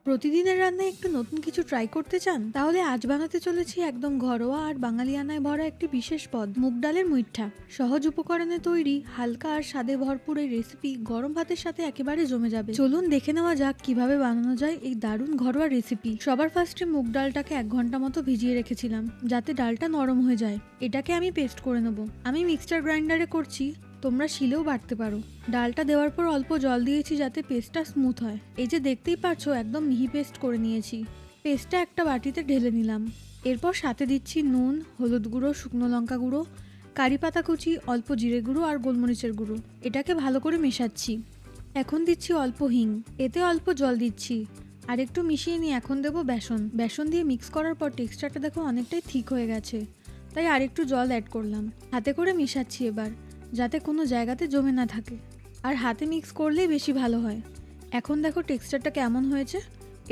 প্রতিদিনের রান্নায় একটু নতুন কিছু ট্রাই করতে চান? তাহলে আজ বানাতে চলেছি একদম ঘরোয়া আর বাঙালিয়ানায় ভরা একটি বিশেষ পদ, মুগ ডালের মুইঠা। সহজ উপকরণে তৈরি, হালকা আর স্বাদে ভরপুর এই রেসিপি গরম ভাতের সাথে একেবারে জমে যাবে। চলুন দেখে নেওয়া যাক কিভাবে বানানো যায় এই দারুণ ঘরোয়া রেসিপি। সবার ফার্স্টে মুগ ডালটাকে 1 ঘন্টা মতো ভিজিয়ে রেখেছিলাম, যাতে ডালটা নরম হয়ে যায়। এটাকে আমি পেস্ট করে নেব। আমি মিক্সচার গ্রাইন্ডারে করছি, তোমরা শিলেও বাটতে পারো। ডালটা দেওয়ার পর অল্প জল দিয়েছি যাতে পেস্টটা স্মুথ হয়। এই যে দেখতেই পাচ্ছো, একদম মিহি পেস্ট করে নিয়েছি। পেস্টটা একটা বাটিতে ঢেলে নিলাম। এরপর সাথে দিচ্ছি নুন, হলুদ গুঁড়ো, শুকনো লঙ্কা গুঁড়ো, কারি পাতা কুচি, অল্প জিরে গুঁড়ো আর গোলমরিচের গুঁড়ো। এটাকে ভালো করে মেশাচ্ছি। এখন দিচ্ছি অল্প হিং, এতে অল্প জল দিচ্ছি। আর একটু মিশিয়ে নিয়ে এখন দেবো বেসন। বেসন দিয়ে মিক্স করার পর টেক্সচারটা দেখো অনেকটাই ঠিক হয়ে গেছে, তাই আর একটু জল অ্যাড করলাম। হাতে করে মেশাচ্ছি এবার, যাতে কোনো জায়গাতে জমে না থাকে। আর হাতে মিক্স করলেই বেশি ভালো হয়। এখন দেখো টেক্সচারটা কেমন হয়েছে,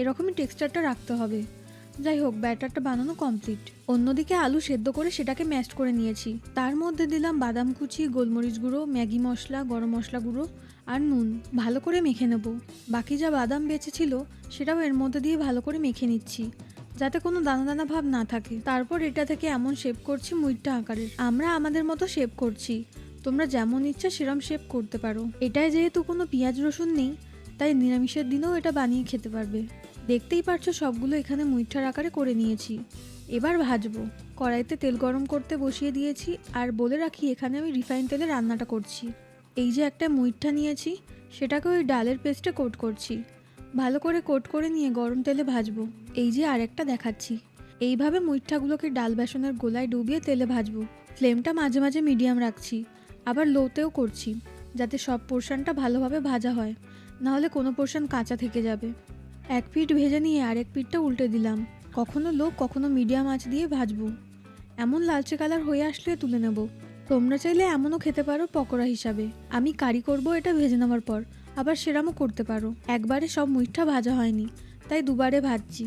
এরকমই টেক্সচারটা রাখতে হবে। যাই হোক, ব্যাটারটা বানানো কমপ্লিট। অন্যদিকে আলু সেদ্ধ করে সেটাকে ম্যাশ করে নিয়েছি। তার মধ্যে দিলাম বাদাম কুচি, গোলমরিচ গুঁড়ো, ম্যাগি মশলা, গরম মশলা গুঁড়ো আর নুন। ভালো করে মেখে নেব। বাকি যা বাদাম বেঁচে ছিল সেটাও এর মধ্যে দিয়ে ভালো করে মেখে নিচ্ছি, যাতে কোনো দানা দানা ভাব না থাকে। তারপর এটা থেকে এমন শেপ করছি মুইঠা আকারের। আমরা আমাদের মতো শেপ করছি, তোমরা যেমন ইচ্ছা সেরম শেপ করতে পারো। এটায় যেহেতু কোনো পেঁয়াজ রসুন নেই, তাই নিরামিষের দিনেও এটা বানিয়ে খেতে পারবে। দেখতেই পারছো সবগুলো এখানে মুইঠার আকারে করে নিয়েছি। এবার ভাজবো। কড়াইতে তেল গরম করতে বসিয়ে দিয়েছি। আর বলে রাখি, এখানে আমি রিফাইন তেলে রান্নাটা করছি। এই যে একটা মুইঠা নিয়েছি, সেটাকে ওই ডালের পেস্টে কোট করছি। ভালো করে কোট করে নিয়ে গরম তেলে ভাজবো। এই যে আরেকটা দেখাচ্ছি। এইভাবে মুইঠাগুলোকে ডাল বেসনের গোলায় ডুবিয়ে তেলে ভাজবো। ফ্লেমটা মাঝে মাঝে মিডিয়াম রাখছি, আবার লোতেও করছি, যাতে সব পোর্শনটা ভালোভাবে ভাজা হয়, নাহলে কোনো পোর্শন কাঁচা থেকে যাবে। এক পিঠ ভেজে নিয়ে আরেক পিঠটা উল্টে দিলাম। কখনো লো কখনো মিডিয়াম আঁচ দিয়ে ভাজবো। এমন লালচে কালার হয়ে আসলে তুলে নেব। তোমরা চাইলে এমনও খেতে পারো পকোড়া হিসাবে। আমি কারি করব এটা ভেজে নেওয়ার পর, আবার সেরামও করতে পারো। একবারে সব মুইঠা ভাজা হয়নি, তাই দুবারে ভাজছি।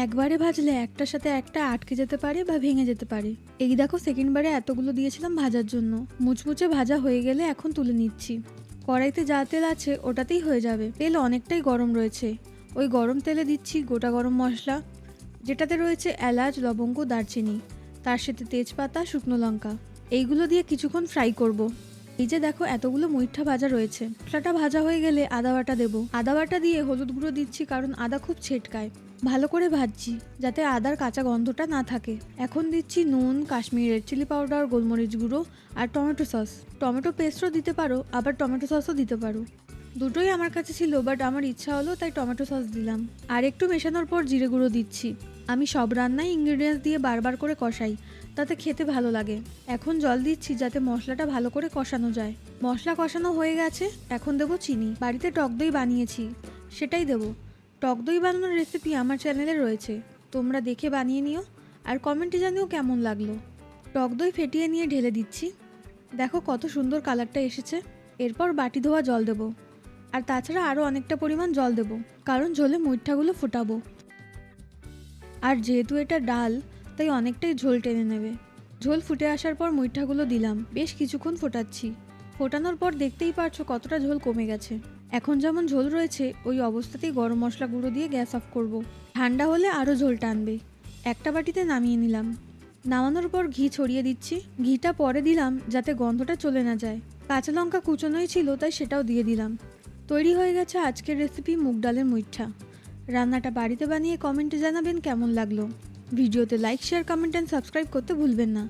একবারে ভাজলে একটার সাথে একটা আটকে যেতে পারে বা ভেঙে যেতে পারে। এই দেখো, সেকেন্ডবারে এতগুলো দিয়েছিলাম ভাজার জন্য। মুচমুচে ভাজা হয়ে গেলে এখন তুলে নিচ্ছি। কড়াইতে যা তেল আছে ওটাতেই হয়ে যাবে। তেল অনেকটাই গরম রয়েছে। ওই গরম তেলে দিচ্ছি গোটা গরম মশলা, যেটাতে রয়েছে এলাচ, লবঙ্গ, দারচিনি, তার সাথে তেজপাতা, শুকনো লঙ্কা। এইগুলো দিয়ে কিছুক্ষণ ফ্রাই করব। এই যে দেখো, এতগুলো মুইঠা ভাজা রয়েছে। মশলাটা ভাজা হয়ে গেলে আদা বাটা দেবো। আদা বাটা দিয়ে হলুদ গুঁড়ো দিচ্ছি, কারণ আদা খুব ছেটকায়। ভালো করে ভাজছি, যাতে আদার কাঁচা গন্ধটা না থাকে। এখন দিচ্ছি নুন, কাশ্মীরি রেড চিলি পাউডার, গোলমরিচ গুঁড়ো আর টমেটো সস। টমেটো পেস্টও দিতে পারো, আবার টমেটো সসও দিতে পারো। দুটোই আমার কাছে ছিল, বাট আমার ইচ্ছা হলো তাই টমেটো সস দিলাম। আর একটু মেশানোর পর জিরে গুঁড়ো দিচ্ছি। আমি সব রান্নায় ইনগ্রেডিয়েন্টস দিয়ে বারবার করে কষাই, তাতে খেতে ভালো লাগে। এখন জল দিচ্ছি, যাতে মশলাটা ভালো করে কষানো যায়। মশলা কষানো হয়ে গেছে, এখন দেবো চিনি। বাড়িতে টক দই বানিয়েছি, সেটাই দেবো। টক দই বানানোর রেসিপি আমার চ্যানেলে রয়েছে, তোমরা দেখে বানিয়ে নিও। আর কমেন্টে জানিও কেমন লাগলো। টক দই ফেটিয়ে নিয়ে ঢেলে দিচ্ছি। দেখো কত সুন্দর কালারটা এসেছে। এরপর বাটি ধোয়া জল দেবো। আর তাছাড়া আরও অনেকটা পরিমাণ জল দেবো, কারণ ঝোলে মুইঠাগুলো ফোটাবো। আর যেহেতু এটা ডাল, তাই অনেকটাই ঝোল টেনে নেবে। ঝোল ফুটে আসার পর মুইঠাগুলো দিলাম। বেশ কিছুক্ষণ ফোটাচ্ছি। ফোটানোর পর দেখতেই পারছো কতটা ঝোল কমে গেছে। এখন যেমন ঝোল রয়েছে, ওই অবস্থাতেই গরম মশলা গুঁড়ো দিয়ে গ্যাস অফ করব। ঠান্ডা হলে আরও ঝোল টানবে। একটা বাটিতে নামিয়ে নিলাম। নামানোর পর ঘি ছড়িয়ে দিচ্ছি। ঘিটা পরে দিলাম, যাতে গন্ধটা চলে না যায়। কাঁচা লঙ্কা কুচোনোই ছিল, তাই সেটাও দিয়ে দিলাম। তৈরি হয়ে গেছে আজকের রেসিপি মুগ ডালের মুইঠা। রান্নাটা বাড়িতে বানিয়ে কমেন্টে জানাবেন কেমন লাগলো। ভিডিওতে like, share, comment and subscribe করতে ভুলবেন না।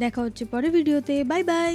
দেখা হচ্ছে পরে ভিডিওতে। Bye bye.